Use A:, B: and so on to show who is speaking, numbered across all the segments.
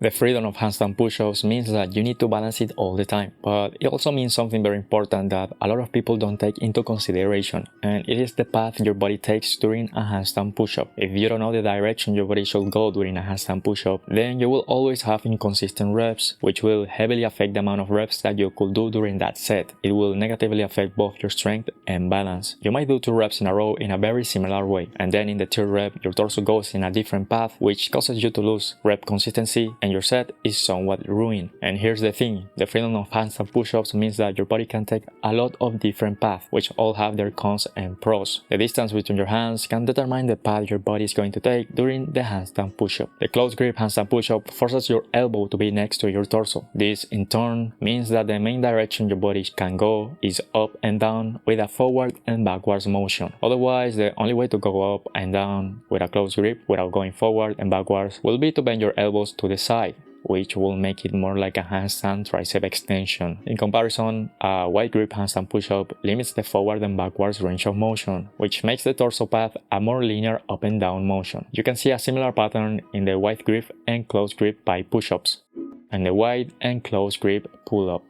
A: The freedom of handstand push-ups means that you need to balance it all the time, but it also means something very important that a lot of people don't take into consideration, and it is the path your body takes during a handstand push-up. If you don't know the direction your body should go during a handstand push-up, then you will always have inconsistent reps, which will heavily affect the amount of reps that you could do during that set. It will negatively affect both your strength and balance. You might do 2 reps in a row in a very similar way, and then in the 3rd rep, your torso goes in a different path, which causes you to lose rep consistency and your set is somewhat ruined. And here's the thing, the freedom of handstand push-ups means that your body can take a lot of different paths, which all have their cons and pros. The distance between your hands can determine the path your body is going to take during the handstand push-up. The close grip handstand push-up forces your elbow to be next to your torso. This in turn means that the main direction your body can go is up and down with a forward and backwards motion. Otherwise, the only way to go up and down with a close grip without going forward and backwards will be to bend your elbows to the side, which will make it more like a handstand tricep extension. In comparison, a wide grip handstand push-up limits the forward and backwards range of motion, which makes the torso path a more linear up and down motion. You can see a similar pattern in the wide grip and close grip pike push-ups, and the wide and close grip pull-up.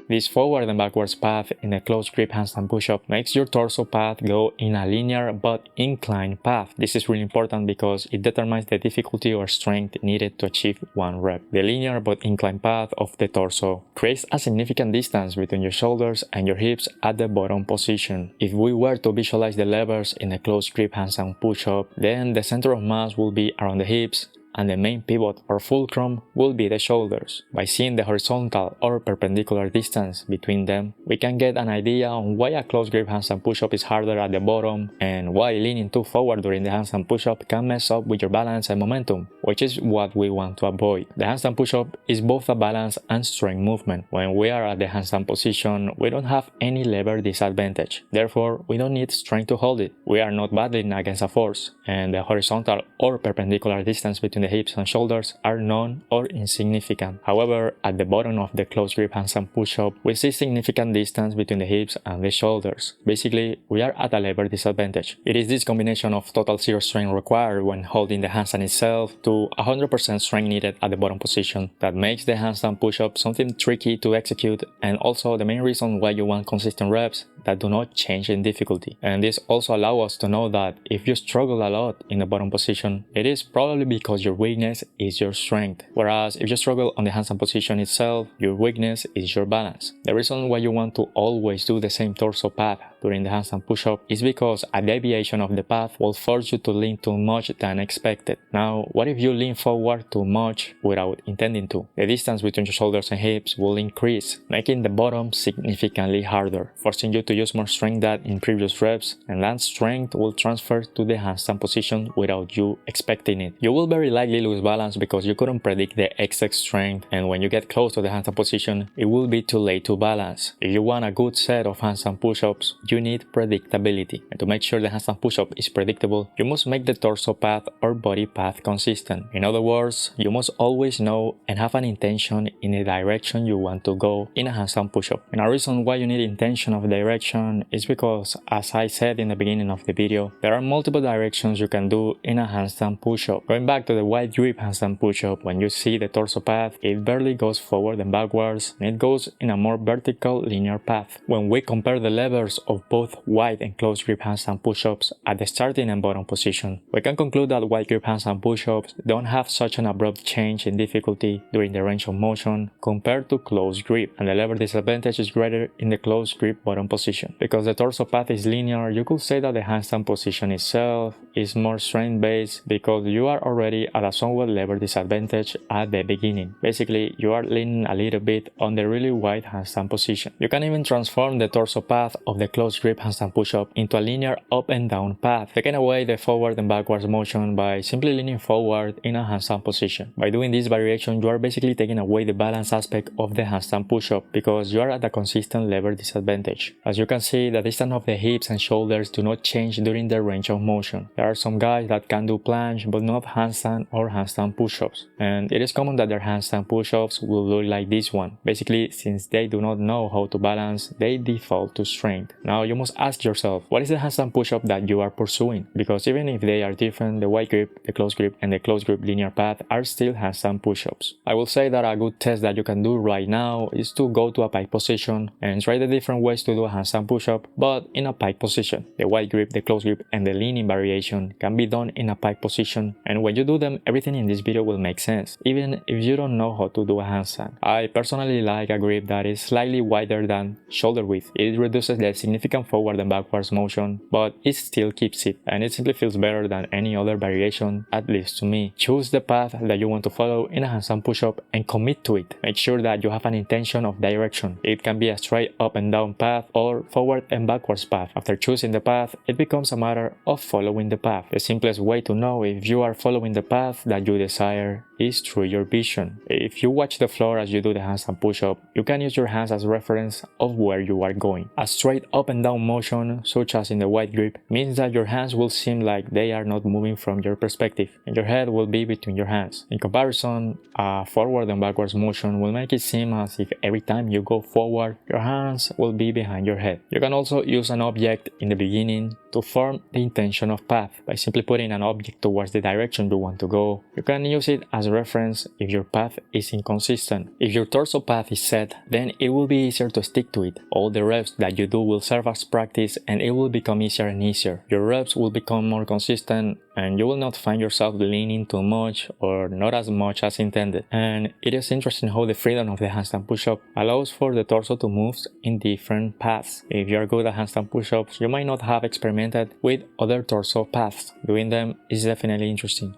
A: This forward and backwards path in a close grip handstand push-up makes your torso path go in a linear but inclined path. This is really important because it determines the difficulty or strength needed to achieve one rep. The linear but inclined path of the torso creates a significant distance between your shoulders and your hips at the bottom position. If we were to visualize the levers in a close grip handstand push-up, then the center of mass will be around the hips, and the main pivot or fulcrum will be the shoulders. By seeing the horizontal or perpendicular distance between them, we can get an idea on why a close grip handstand push-up is harder at the bottom and why leaning too forward during the handstand push-up can mess up with your balance and momentum, which is what we want to avoid. The handstand push-up is both a balance and strength movement. When we are at the handstand position, we don't have any lever disadvantage. Therefore, we don't need strength to hold it. We are not battling against a force, and the horizontal or perpendicular distance between the hips and shoulders are none or insignificant. However, at the bottom of the close grip handstand push-up, we see significant distance between the hips and the shoulders. Basically, we are at a lever disadvantage. It is this combination of total zero strength required when holding the handstand itself to 100% strength needed at the bottom position that makes the handstand push-up something tricky to execute, and also the main reason why you want consistent reps that do not change in difficulty. And this also allows us to know that if you struggle a lot in the bottom position, it is probably because your weakness is your strength. Whereas if you struggle on the handstand position itself, your weakness is your balance. The reason why you want to always do the same torso path during the handstand push-up is because a deviation of the path will force you to lean too much than expected. Now, what if you lean forward too much without intending to? The distance between your shoulders and hips will increase, making the bottom significantly harder, forcing you to use more strength than in previous reps, and that strength will transfer to the handstand position without you expecting it. You will very likely lose balance because you couldn't predict the exact strength, and when you get close to the handstand position, it will be too late to balance. If you want a good set of handstand push-ups, you need predictability, and to make sure the handstand push-up is predictable, you must make the torso path or body path consistent. In other words, you must always know and have an intention in the direction you want to go in a handstand push-up. And a reason why you need intention of direction is because, as I said in the beginning of the video, there are multiple directions you can do in a handstand push-up. Going back to the wide grip handstand push-up, when you see the torso path, it barely goes forward and backwards, and it goes in a more vertical linear path. When we compare the levers of both wide and close grip handstand push-ups at the starting and bottom position, we can conclude that wide grip handstand push-ups don't have such an abrupt change in difficulty during the range of motion compared to close grip, and the lever disadvantage is greater in the close grip bottom position. Because the torso path is linear, you could say that the handstand position itself is more strength-based because you are already at a somewhat lever disadvantage at the beginning. Basically, you are leaning a little bit on the really wide handstand position. You can even transform the torso path of the close grip handstand push-up into a linear up and down path, taking away the forward and backwards motion by simply leaning forward in a handstand position. By doing this variation, you are basically taking away the balance aspect of the handstand push-up because you are at a consistent lever disadvantage. As you can see, the distance of the hips and shoulders do not change during the range of motion. There are some guys that can do planche but not handstand or handstand push-ups, and it is common that their handstand push-ups will look like this one. Basically, since they do not know how to balance, they default to strength. Now Now you must ask yourself, what is the handstand push-up that you are pursuing? Because even if they are different, the wide grip, the close grip, and the close grip linear path are still handstand push-ups. I will say that a good test that you can do right now is to go to a pike position and try the different ways to do a handstand push-up, but in a pike position. The wide grip, the close grip, and the leaning variation can be done in a pike position, and when you do them, everything in this video will make sense, even if you don't know how to do a handstand. I personally like a grip that is slightly wider than shoulder width. It reduces the significant forward and backwards motion, but it still keeps it, and it simply feels better than any other variation, at least to me. Choose the path that you want to follow in a handstand push-up and commit to it. Make sure that you have an intention of direction. It can be a straight up and down path or forward and backwards path. After choosing the path, it becomes a matter of following the path. The simplest way to know if you are following the path that you desire is through your vision. If you watch the floor as you do the handstand push-up, you can use your hands as reference of where you are going. A straight up and down motion, such as in the wide grip, means that your hands will seem like they are not moving from your perspective, and your head will be between your hands. In comparison, a forward and backwards motion will make it seem as if every time you go forward, your hands will be behind your head. You can also use an object in the beginning to form the intention of path by simply putting an object towards the direction you want to go. You can use it as a reference if your path is inconsistent. If your torso path is set, then it will be easier to stick to it. All the reps that you do will serve as practice, and it will become easier and easier. Your reps will become more consistent, and you will not find yourself leaning too much or not as much as intended. And it is interesting how the freedom of the handstand push-up allows for the torso to move in different paths. If you are good at handstand push-ups, you might not have experimented with other torso paths. Doing them is definitely interesting.